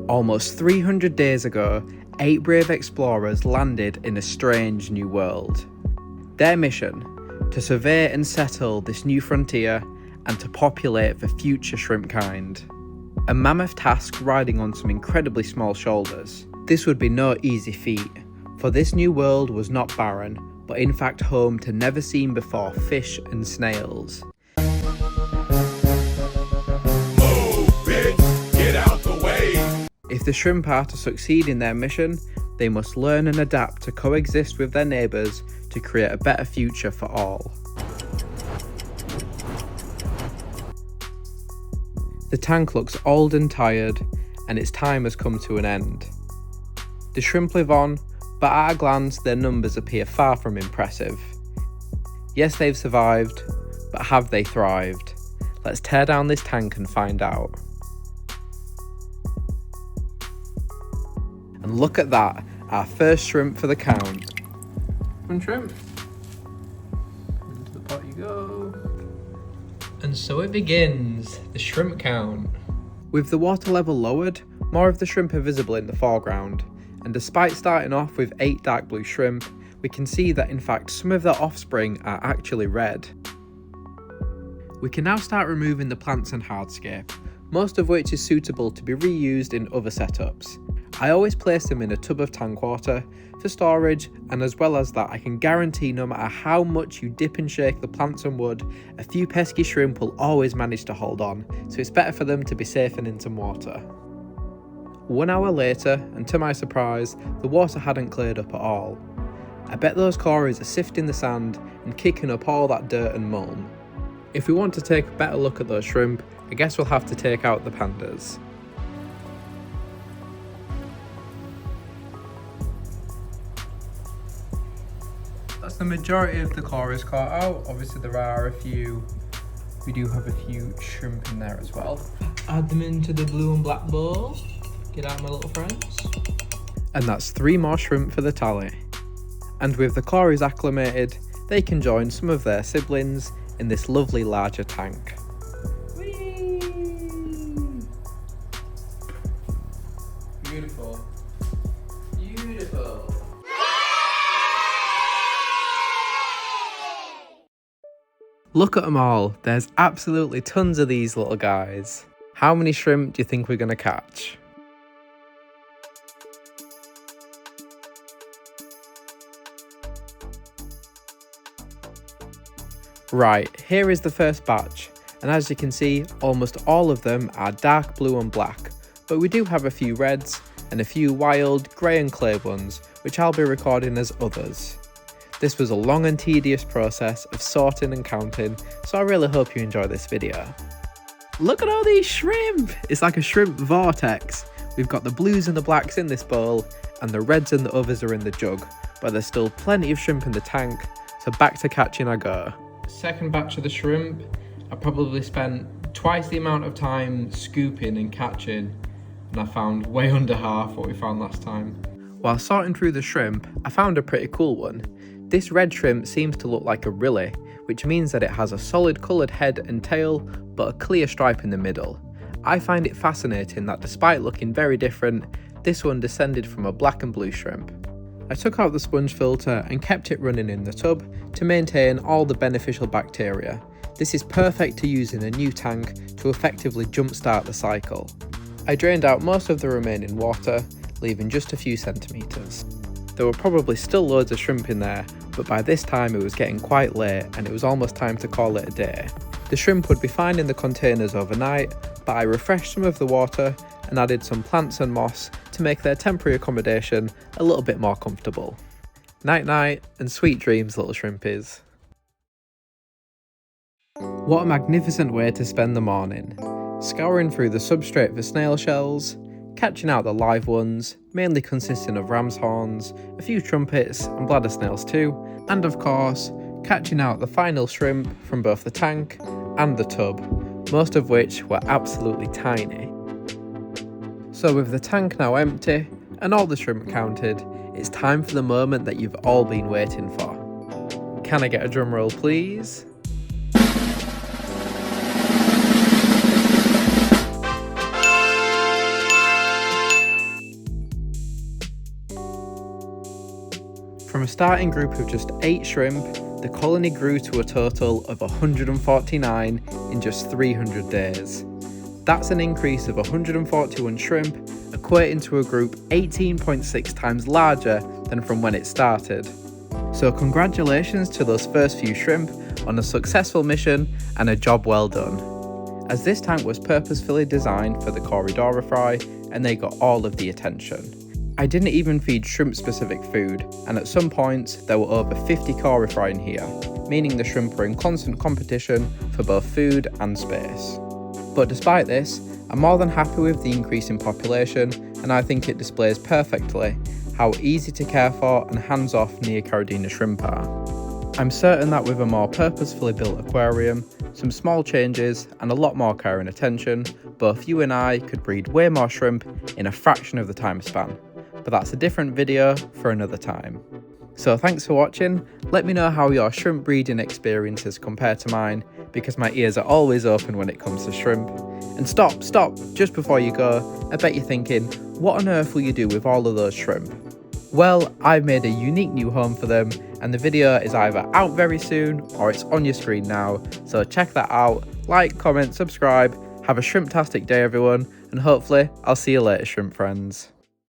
Almost 300 days ago, 8 brave explorers landed in a strange new world. Their mission: to survey and settle this new frontier and to populate the future shrimp kind. A mammoth task riding on some incredibly small shoulders. This would be no easy feat, for this new world was not barren, but in fact home to never seen before fish and snails. If the shrimp are to succeed in their mission, they must learn and adapt to coexist with their neighbours to create a better future for all. The tank looks old and tired, and its time has come to an end. The shrimp live on, but at a glance their numbers appear far from impressive. Yes, they've survived, but have they thrived? Let's tear down this tank and find out. And look at that, our first shrimp for the count. One shrimp. Into the pot you go. And so it begins, the shrimp count. With the water level lowered, more of the shrimp are visible in the foreground. And despite starting off with 8 dark blue shrimp, we can see that in fact some of their offspring are actually red. We can now start removing the plants and hardscape, most of which is suitable to be reused in other setups. I always place them in a tub of tank water for storage, and as well as that I can guarantee no matter how much you dip and shake the plants and wood, a few pesky shrimp will always manage to hold on, so it's better for them to be safe and in some water. 1 hour later, and to my surprise, the water hadn't cleared up at all. I bet those Corys are sifting the sand and kicking up all that dirt and mulm. If we want to take a better look at those shrimp, I guess we'll have to take out the pandas. That's the majority of the Corys caught out. Obviously there are a few, we do have a few shrimp in there as well. Add them into the blue and black bowl. Get out my little friends. And that's 3 more shrimp for the tally. And with the Corys acclimated, they can join some of their siblings in this lovely larger tank. Whee! Beautiful. Beautiful. Look at them all, there's absolutely tons of these little guys. How many shrimp do you think we're going to catch? Right, here is the first batch, and as you can see, almost all of them are dark blue and black, but we do have a few reds and a few wild grey and clay ones, which I'll be recording as others. This was a long and tedious process of sorting and counting, so I really hope you enjoy this video. Look at all these shrimp! It's like a shrimp vortex. We've got the blues and the blacks in this bowl, and the reds and the others are in the jug, but there's still plenty of shrimp in the tank, so back to catching I go. Second batch of the shrimp, I probably spent twice the amount of time scooping and catching, and I found way under half what we found last time. While sorting through the shrimp, I found a pretty cool one. This red shrimp seems to look like a rilly, which means that it has a solid coloured head and tail, but a clear stripe in the middle. I find it fascinating that despite looking very different, this one descended from a black and blue shrimp. I took out the sponge filter and kept it running in the tub to maintain all the beneficial bacteria. This is perfect to use in a new tank to effectively jumpstart the cycle. I drained out most of the remaining water, leaving just a few centimetres. There were probably still loads of shrimp in there, but by this time it was getting quite late and it was almost time to call it a day. The shrimp would be fine in the containers overnight, but I refreshed some of the water and added some plants and moss to make their temporary accommodation a little bit more comfortable. Night night and sweet dreams, little shrimpies. What a magnificent way to spend the morning. Scouring through the substrate for snail shells, catching out the live ones, mainly consisting of ram's horns, a few trumpets and bladder snails too, and of course, catching out the final shrimp from both the tank and the tub, most of which were absolutely tiny. So with the tank now empty and all the shrimp counted, it's time for the moment that you've all been waiting for. Can I get a drum roll please? From a starting group of just 8 shrimp, the colony grew to a total of 149 in just 300 days. That's an increase of 141 shrimp, equating to a group 18.6 times larger than from when it started. So congratulations to those first few shrimp on a successful mission and a job well done. As this tank was purposefully designed for the Cory fry, and they got all of the attention. I didn't even feed shrimp specific food, and at some points there were over 50 Cory fry in here, meaning the shrimp were in constant competition for both food and space. But despite this, I'm more than happy with the increase in population, and I think it displays perfectly how easy to care for and hands-off neocaridina shrimp are. I'm certain that with a more purposefully built aquarium, some small changes and a lot more care and attention, both you and I could breed way more shrimp in a fraction of the time span. But that's a different video for another time. So thanks for watching. Let me know how your shrimp breeding experiences compare to mine, because my ears are always open when it comes to shrimp. And stop, just before you go, I bet you're thinking, what on earth will you do with all of those shrimp? Well, I've made a unique new home for them, and the video is either out very soon or it's on your screen now, so check that out, like, comment, subscribe, have a shrimptastic day everyone, and hopefully I'll see you later shrimp friends.